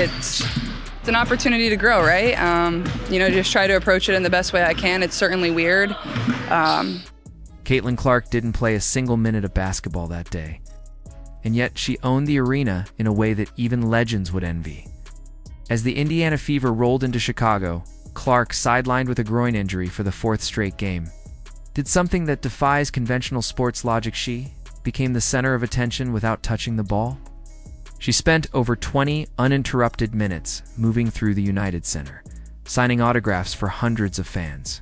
It's an opportunity to grow, right? Just try to approach it in the best way I can. It's certainly weird. Caitlin Clark didn't play a single minute of basketball that day, and yet she owned the arena in a way that even legends would envy. As the Indiana Fever rolled into Chicago, Clark, sidelined with a groin injury for the fourth straight game, did something that defies conventional sports logic. She became the center of attention without touching the ball. She spent over 20 uninterrupted minutes moving through the United Center, signing autographs for hundreds of fans.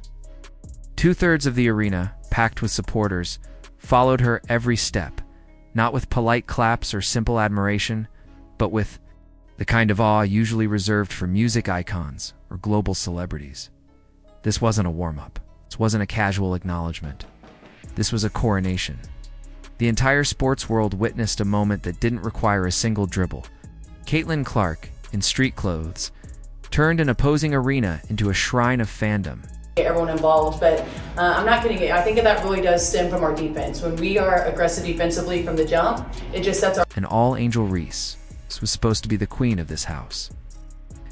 Two-thirds of the arena, packed with supporters, followed her every step, not with polite claps or simple admiration, but with the kind of awe usually reserved for music icons or global celebrities. This wasn't a warm-up. This wasn't a casual acknowledgment. This was a coronation. The entire sports world witnessed a moment that didn't require a single dribble. Caitlin Clark, in street clothes, turned an opposing arena into a shrine of fandom. Everyone involved, but I'm not going to I think that really does stem from our defense. When we are aggressive defensively from the jump, it just sets our... And all Angel Reese was supposed to be the queen of this house.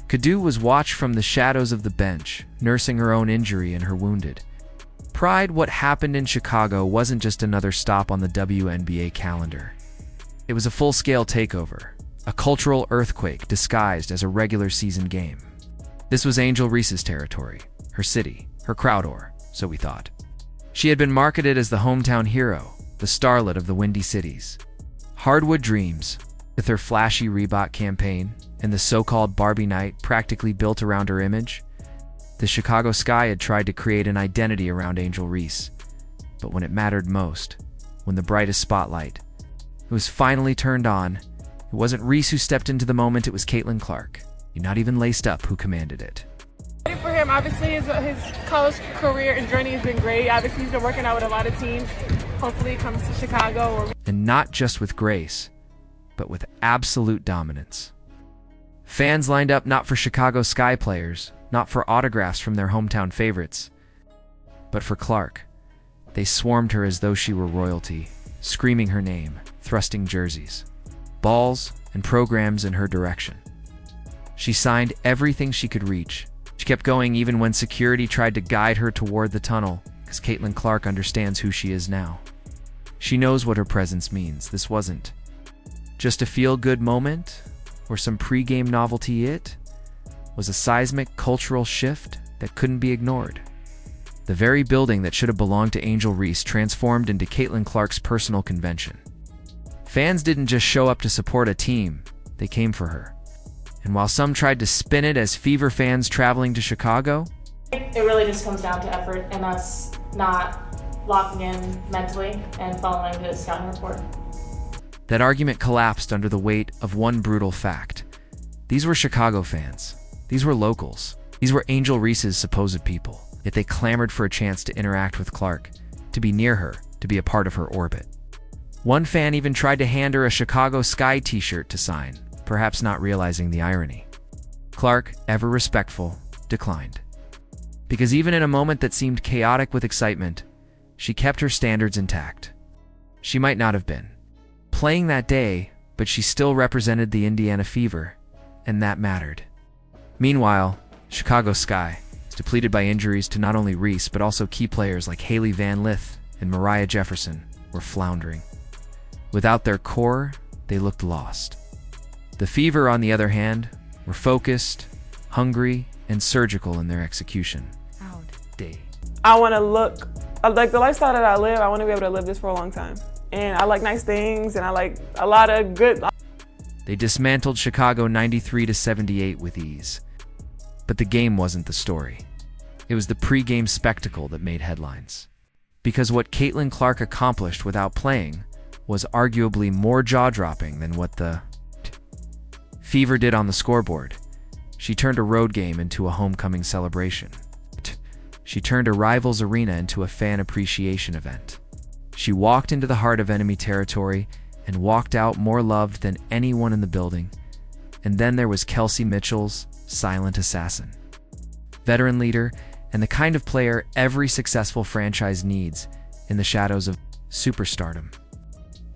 Kadu was watched from the shadows of the bench, nursing her own injury and her wounded. Pride, what happened in Chicago wasn't just another stop on the WNBA calendar. It was a full-scale takeover, a cultural earthquake disguised as a regular season game. This was Angel Reese's territory, her city, her crowd, or so we thought. She had been marketed as the hometown hero, the starlet of the Windy Cities. Hardwood Dreams, with her flashy Reebok campaign and the so-called Barbie night practically built around her image, the Chicago Sky had tried to create an identity around Angel Reese. But when it mattered most, when the brightest spotlight was finally turned on, it wasn't Reese who stepped into the moment, it was Caitlin Clark, not even laced up, who commanded it. For him, obviously his college career and journey has been great. Obviously he's been working out with a lot of teams. Hopefully he comes to Chicago. And not just with grace, but with absolute dominance. Fans lined up not for Chicago Sky players, not for autographs from their hometown favorites, but for Clark. They swarmed her as though she were royalty, screaming her name, thrusting jerseys, balls, and programs in her direction. She signed everything she could reach. She kept going even when security tried to guide her toward the tunnel, because Caitlin Clark understands who she is now. She knows what her presence means. This wasn't just a feel-good moment or some pre-game novelty. It was a seismic cultural shift that couldn't be ignored. The very building that should have belonged to Angel Reese transformed into Caitlin Clark's personal convention. Fans didn't just show up to support a team, they came for her. And while some tried to spin it as Fever fans traveling to Chicago, It really just comes down to effort and us not locking in mentally and following the scouting report. that argument collapsed under the weight of one brutal fact. These were Chicago fans. These were locals. These were Angel Reese's supposed people. Yet they clamored for a chance to interact with Clark, to be near her, to be a part of her orbit. One fan even tried to hand her a Chicago Sky t-shirt to sign, perhaps not realizing the irony. Clark, ever respectful, declined. Because even in a moment that seemed chaotic with excitement, she kept her standards intact. She might not have been playing that day, but she still represented the Indiana Fever, and that mattered. Meanwhile, Chicago Sky is depleted by injuries to not only Reese, but also key players like Haley Van Lith and Mariah Jefferson were floundering. Without their core, they looked lost. The Fever, on the other hand, were focused, hungry, and surgical in their execution. I want to look like the lifestyle that I live. I want to be able to live this for a long time. And I like nice things, and I like a lot of good. They dismantled Chicago 93-78 with ease. But the game wasn't the story. It was the pre-game spectacle that made headlines. Because what Caitlin Clark accomplished without playing was arguably more jaw-dropping than what the Fever did on the scoreboard. She turned a road game into a homecoming celebration. She turned a rival's arena into a fan appreciation event. She walked into the heart of enemy territory and walked out more loved than anyone in the building. And then there was Kelsey Mitchell's silent assassin. Veteran leader and the kind of player every successful franchise needs in the shadows of superstardom.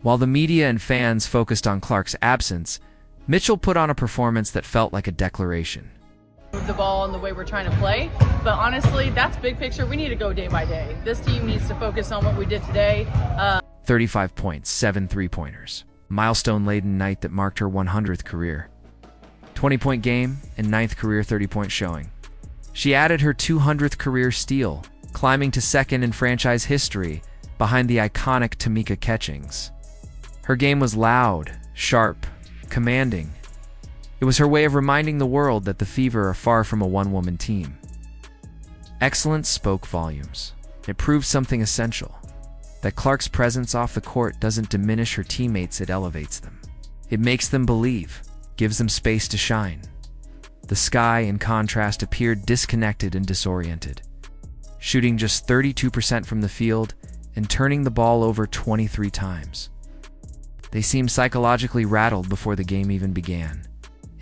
While the media and fans focused on Clark's absence, Mitchell put on a performance that felt like a declaration. Move the ball in the way we're trying to play, but honestly, that's big picture. We need to go day by day. This team needs to focus on what we did today. 35 points, 7 3-pointers. Milestone-laden night that marked her 100th career. 20-point game and 9th career 30-point showing. She added her 200th career steal, climbing to second in franchise history behind the iconic Tamika Catchings. Her game was loud, sharp, commanding. It was her way of reminding the world that the Fever are far from a one-woman team. Excellence spoke volumes. It proved something essential. That Clark's presence off the court doesn't diminish her teammates, it elevates them. It makes them believe, gives them space to shine. The Sky, in contrast, appeared disconnected and disoriented, shooting just 32% from the field and turning the ball over 23 times. They seemed psychologically rattled before the game even began.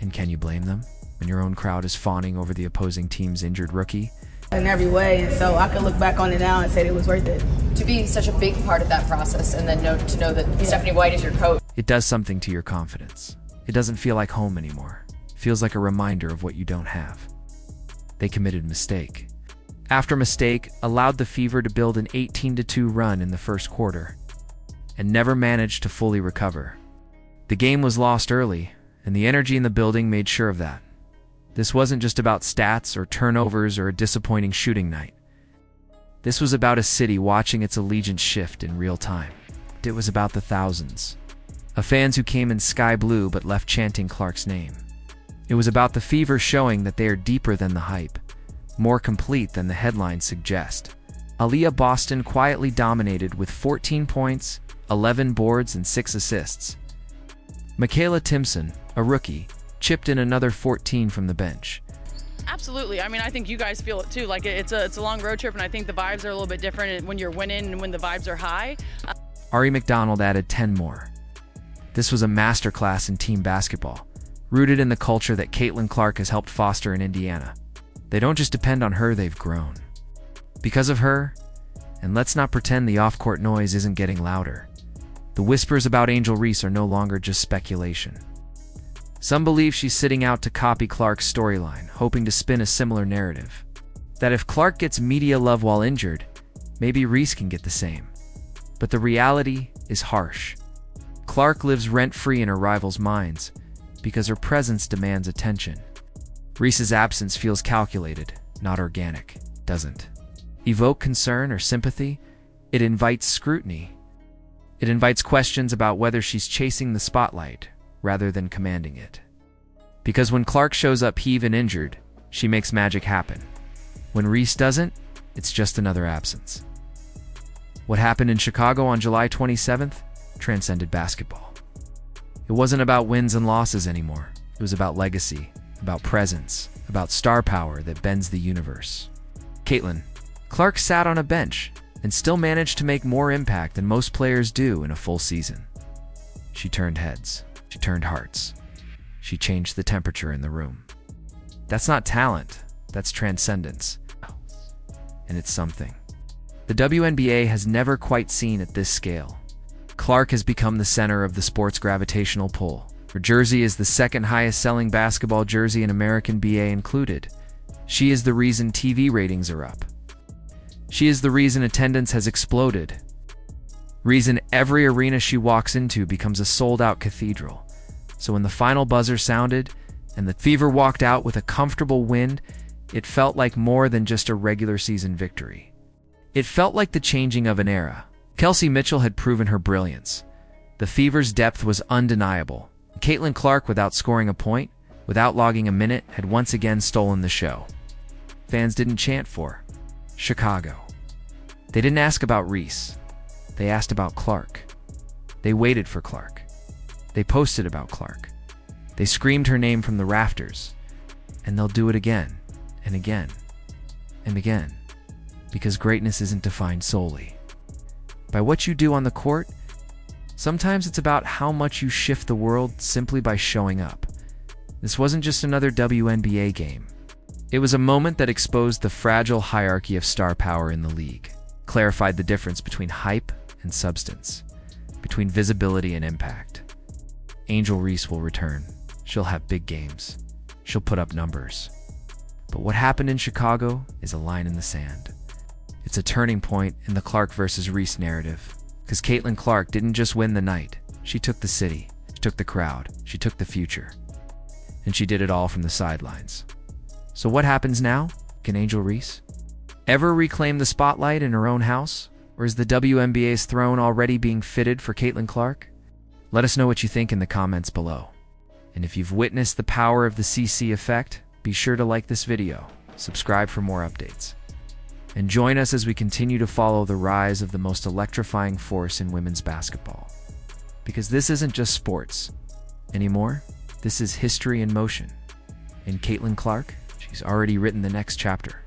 And can you blame them when your own crowd is fawning over the opposing team's injured rookie? In every way, and so I can look back on it now and say it was worth it. To be such a big part of that process and then to know that Stephanie White is your coach. It does something to your confidence. It doesn't feel like home anymore. It feels like a reminder of what you don't have. They committed mistake. After mistake, allowed the Fever to build an 18-2 run in the first quarter and never managed to fully recover. The game was lost early, and the energy in the building made sure of that. This wasn't just about stats or turnovers or a disappointing shooting night. This was about a city watching its allegiance shift in real time. It was about the thousands of fans who came in sky blue but left chanting Clark's name. It was about the Fever showing that they are deeper than the hype, more complete than the headlines suggest. Aaliyah Boston quietly dominated with 14 points, 11 boards, and 6 assists. Michaela Timpson, a rookie, chipped in another 14 from the bench. Absolutely. I mean, I think you guys feel it too. Like it's a long road trip, and I think the vibes are a little bit different when you're winning and when the vibes are high. Ari McDonald added 10 more. This was a masterclass in team basketball, rooted in the culture that Caitlin Clark has helped foster in Indiana. They don't just depend on her, they've grown. Because of her, and let's not pretend the off-court noise isn't getting louder, the whispers about Angel Reese are no longer just speculation. Some believe she's sitting out to copy Clark's storyline, hoping to spin a similar narrative. That if Clark gets media love while injured, maybe Reese can get the same. But the reality is harsh. Clark lives rent-free in her rivals' minds because her presence demands attention. Reese's absence feels calculated, not organic, doesn't evoke concern or sympathy. It invites scrutiny. It invites questions about whether she's chasing the spotlight rather than commanding it. Because when Clark shows up heave and injured, she makes magic happen. When Reese doesn't, it's just another absence. What happened in Chicago on July 27th transcended basketball. It wasn't about wins and losses anymore. It was about legacy, about presence, about star power that bends the universe. Caitlin Clark sat on a bench and still managed to make more impact than most players do in a full season. She turned heads. She turned hearts. She changed the temperature in the room. That's not talent. That's transcendence. And it's something the WNBA has never quite seen at this scale. Clark has become the center of the sport's gravitational pull. Her jersey is the second highest selling basketball jersey in American BA included. She is the reason TV ratings are up. She is the reason attendance has exploded. Reason every arena she walks into becomes a sold-out cathedral. So when the final buzzer sounded and the Fever walked out with a comfortable win, it felt like more than just a regular season victory. It felt like the changing of an era. Kelsey Mitchell had proven her brilliance. The Fever's depth was undeniable. Caitlin Clark, without scoring a point, without logging a minute, had once again stolen the show. Fans didn't chant for Chicago. They didn't ask about Reese. They asked about Clark. They waited for Clark. They posted about Clark. They screamed her name from the rafters. And they'll do it again, and again, and again. Because greatness isn't defined solely by what you do on the court. Sometimes it's about how much you shift the world simply by showing up. This wasn't just another WNBA game. It was a moment that exposed the fragile hierarchy of star power in the league, clarified the difference between hype and substance, between visibility and impact. Angel Reese will return. she'll have big games. She'll put up numbers. But what happened in Chicago is a line in the sand. It's a turning point in the Clark versus Reese narrative. Because Caitlin Clark didn't just win the night. She took the city, she took the crowd, she took the future. And she did it all from the sidelines. So what happens now? Can Angel Reese ever reclaim the spotlight in her own house? Or is the WNBA's throne already being fitted for Caitlin Clark? Let us know what you think in the comments below. And if you've witnessed the power of the CC effect, be sure to like this video, subscribe for more updates, and join us as we continue to follow the rise of the most electrifying force in women's basketball. Because this isn't just sports anymore, this is history in motion. And Caitlin Clark, she's already written the next chapter.